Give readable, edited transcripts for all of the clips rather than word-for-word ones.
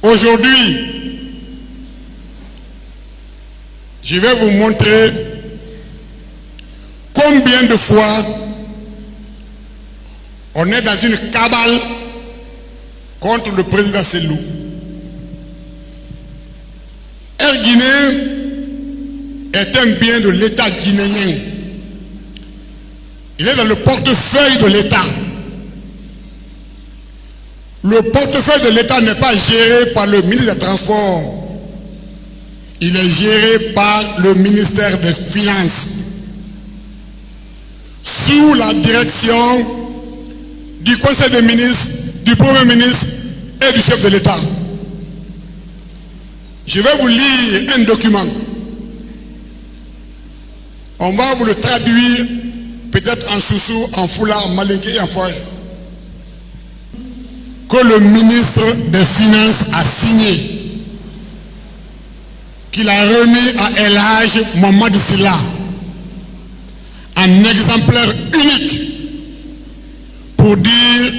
Aujourd'hui, je vais vous montrer combien de fois on est dans une cabale contre le président Cellou. Air Guinée est un bien de l'État guinéen. Il est dans le portefeuille de l'État. Le portefeuille de l'État n'est pas géré par le ministre des Transports. Il est géré par le ministère des Finances, sous la direction du Conseil des ministres, du Premier ministre et du chef de l'État. Je vais vous lire un document. On va vous le traduire peut-être en soussou, en foulard, en malinké et en forêt. Que le ministre des Finances a signé, qu'il a remis à El Hadj Mohamed Silla, un exemplaire unique pour dire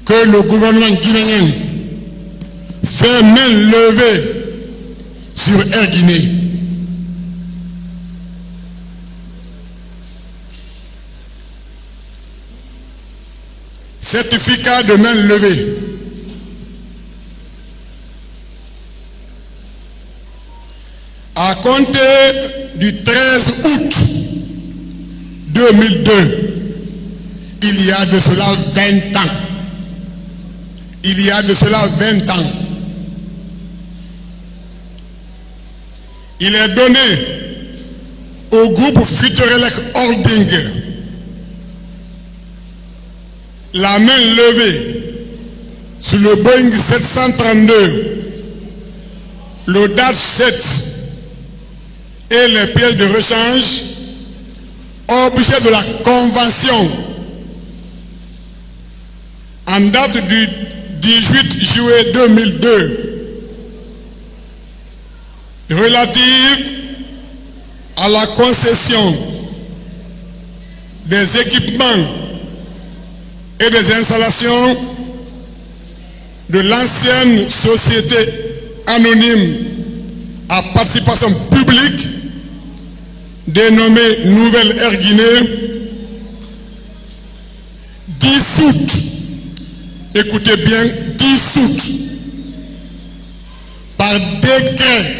que le gouvernement guinéen fait main levée sur Air Guinée. Certificat de main levée. À compter du 13 août 2002, il y a de cela 20 ans. Il y a de cela 20 ans. Il est donné au groupe Futurelec Holding la main levée sur le Boeing 732, le DAT 7 et les pièces de rechange, objet de la convention en date du 18 juillet 2002 relative à la concession des équipements et des installations de l'ancienne société anonyme à participation publique dénommée Nouvelle Air Guinée, dissoute, écoutez bien, dissoute par décret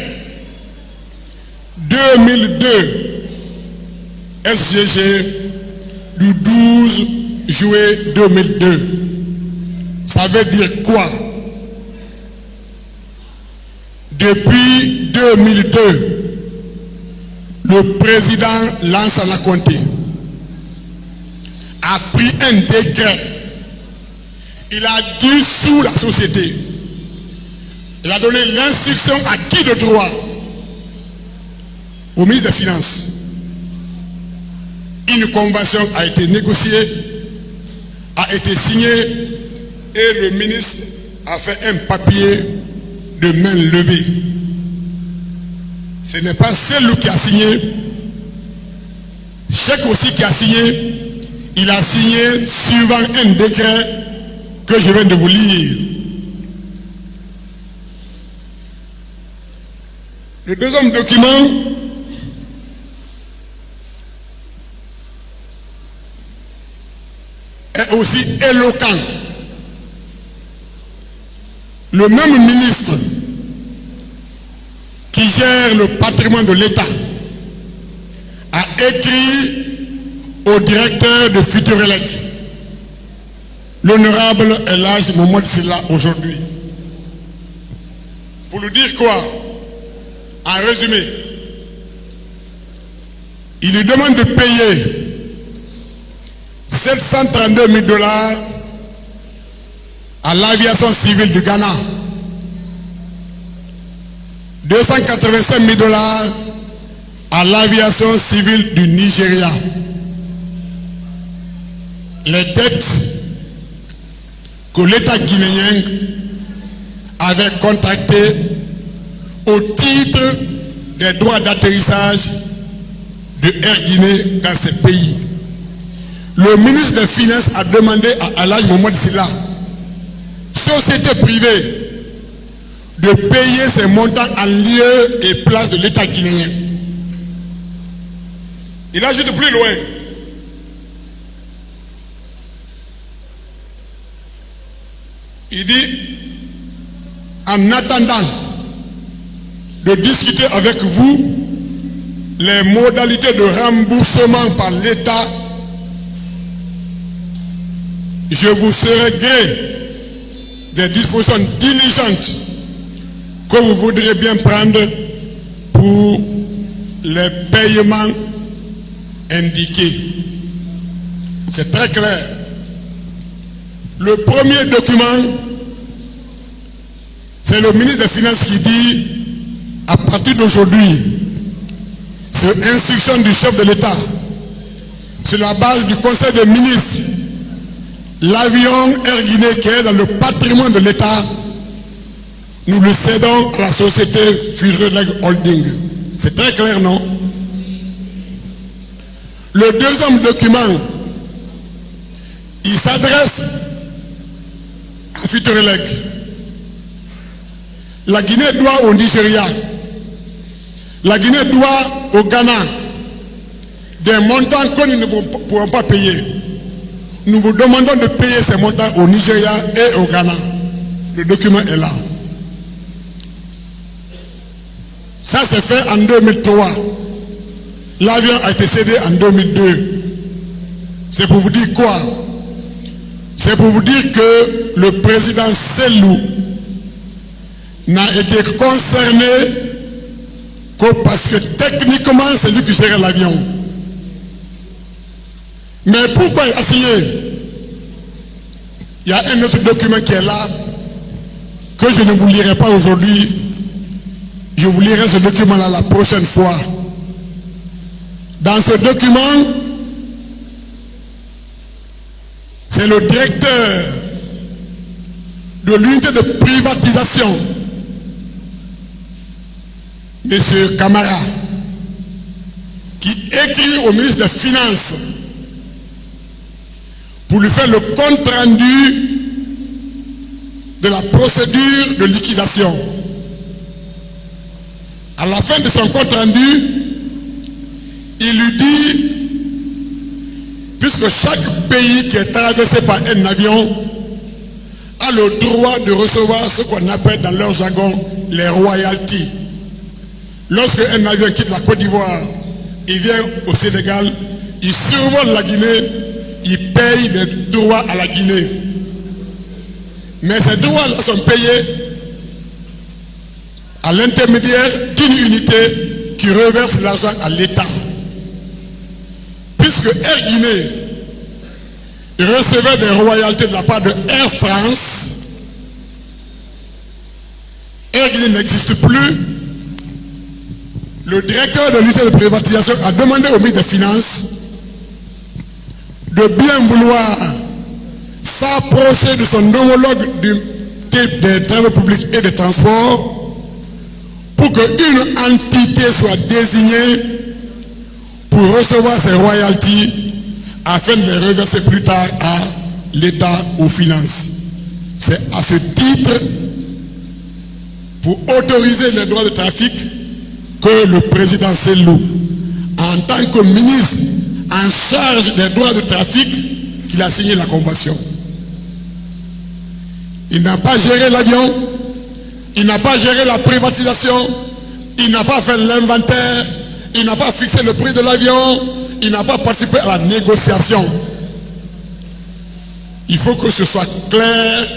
2002 SGG du 12 juillet 2002. Ça veut dire quoi? Depuis 2002, le président Lansana Conté a pris un décret. Il a dissous la société. Il a donné l'instruction à qui de droit? Au ministre des Finances. Une convention a été négociée, a été signée, et le ministre a fait un papier de main levée. Ce n'est pas celui qui a signé. Chèque aussi qui a signé. Il a signé suivant un décret que je viens de vous lire. Le deuxième document est aussi éloquent. Le même ministre qui gère le patrimoine de l'État a écrit au directeur de Futurelec, l'honorable El Hadj Mohamed Silla, aujourd'hui. Pour lui dire quoi? En résumé, il lui demande de payer 732 000 $ à l'aviation civile du Ghana, 285 000 $ à l'aviation civile du Nigeria. Les dettes que l'État guinéen avait contractées au titre des droits d'atterrissage de Air Guinée dans ces pays. Le ministre des Finances a demandé à El Hadj Mohamed Silla, société privée, de payer ces montants en lieu et place de l'État guinéen. Il ajoute plus loin. Il dit, en attendant de discuter avec vous les modalités de remboursement par l'État, je vous serai gré des dispositions diligentes que vous voudrez bien prendre pour les paiements indiqués. C'est très clair. Le premier document, c'est le ministre des Finances qui dit, à partir d'aujourd'hui, sur instruction du chef de l'État, sur la base du Conseil des ministres, l'avion Air Guinée qui est dans le patrimoine de l'État, nous le cédons à la société Fusreleg Holding. C'est très clair, non? Le deuxième document, il s'adresse à Futurelec. La Guinée doit au Nigeria, la Guinée doit au Ghana des montants que nous ne pourrons pas payer. Nous vous demandons de payer ces montants au Nigeria et au Ghana. Le document est là. Ça s'est fait en 2003. L'avion a été cédé en 2002. C'est pour vous dire quoi? C'est pour vous dire que le président Selou n'a été concerné que parce que techniquement c'est lui qui gérait l'avion. Mais pourquoi il a signé? Il y a un autre document qui est là, que je ne vous lirai pas aujourd'hui. Je vous lirai ce document-là la prochaine fois. Dans ce document, c'est le directeur de l'unité de privatisation, M. Camara, qui écrit au ministre des Finances pour lui faire le compte rendu de la procédure de liquidation. À la fin de son compte rendu, il lui dit, puisque chaque pays qui est traversé par un avion a le droit de recevoir ce qu'on appelle dans leur jargon les royalties. Lorsque un avion quitte la Côte d'Ivoire, il vient au Sénégal, il survole la Guinée, il paye des droits à la Guinée. Mais ces droits-là sont payés à l'intermédiaire d'une unité qui reverse l'argent à l'État. Puisque Air Guinée recevait des royalties de la part de Air France, Air Guinée n'existe plus. Le directeur de l'unité de privatisation a demandé au ministre des Finances de bien vouloir s'approcher de son homologue du type des travaux publics et des transports pour qu'une entité soit désignée pour recevoir ces royalties afin de les reverser plus tard à l'État aux finances. C'est à ce titre, pour autoriser les droits de trafic, que le président Selou, en tant que ministre en charge des droits de trafic, qu'il a signé la convention. Il n'a pas géré l'avion, il n'a pas géré la privatisation, il n'a pas fait l'inventaire, il n'a pas fixé le prix de l'avion, il n'a pas participé à la négociation. Il faut que ce soit clair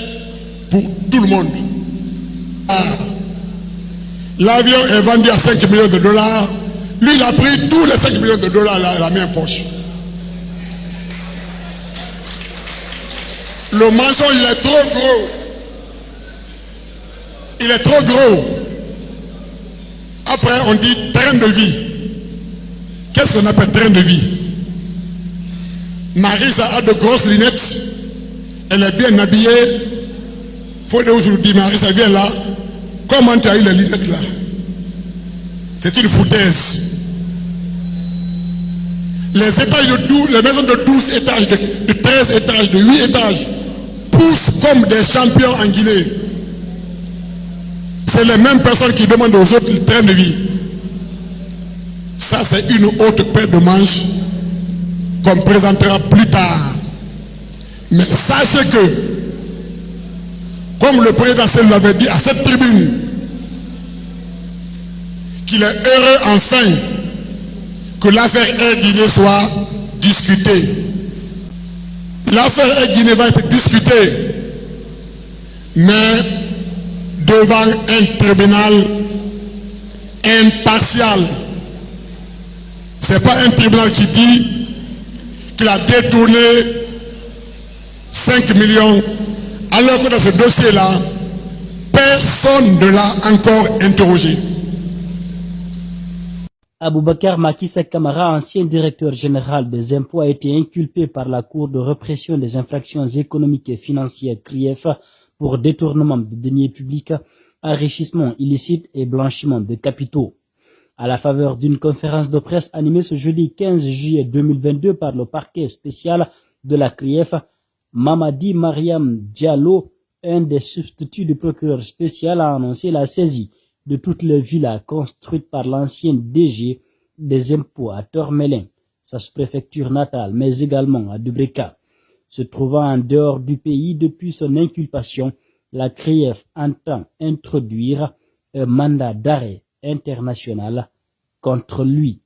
pour tout le monde. L'avion est vendu à 5 millions de dollars. Lui, il a pris tous les 5 millions de dollars à la main poche. Le mensonge, il est trop gros. Il est trop gros. Après, on dit train de vie. Qu'est-ce qu'on appelle train de vie? Marisa a de grosses lunettes. Elle est bien habillée. Faut dire aujourd'hui, Marisa, viens là. Comment tu as eu les lunettes là? C'est une foutaise. Les étages de 12, les maisons de 12 étages, de 13 étages, de 8 étages poussent comme des champions en Guinée. c'est les mêmes personnes qui demandent aux autres le train de vie. Ça, c'est une autre paire de manches qu'on présentera plus tard. Mais sachez que, comme le président l'avait dit à cette tribune, qu'il est heureux enfin que l'affaire Air Guinée soit discutée. L'affaire Air Guinée va être discutée, mais devant un tribunal impartial. Ce n'est pas un tribunal qui dit qu'il a détourné 5 millions, alors que dans ce dossier-là, personne ne l'a encore interrogé. Aboubakar Makissa Kamara, ancien directeur général des impôts, a été inculpé par la Cour de répression des infractions économiques et financières CRIEF pour détournement de deniers publics, enrichissement illicite et blanchiment de capitaux. À la faveur d'une conférence de presse animée ce jeudi 15 juillet 2022 par le parquet spécial de la CRIEF, Mamadi Mariam Diallo, un des substituts du procureur spécial, a annoncé la saisie de toutes les villas construites par l'ancien DG des impôts à Tormelin, sa sous-préfecture natale, mais également à Dubreka. Se trouvant en dehors du pays depuis son inculpation, la CRIEF entend introduire un mandat d'arrêt international contre lui.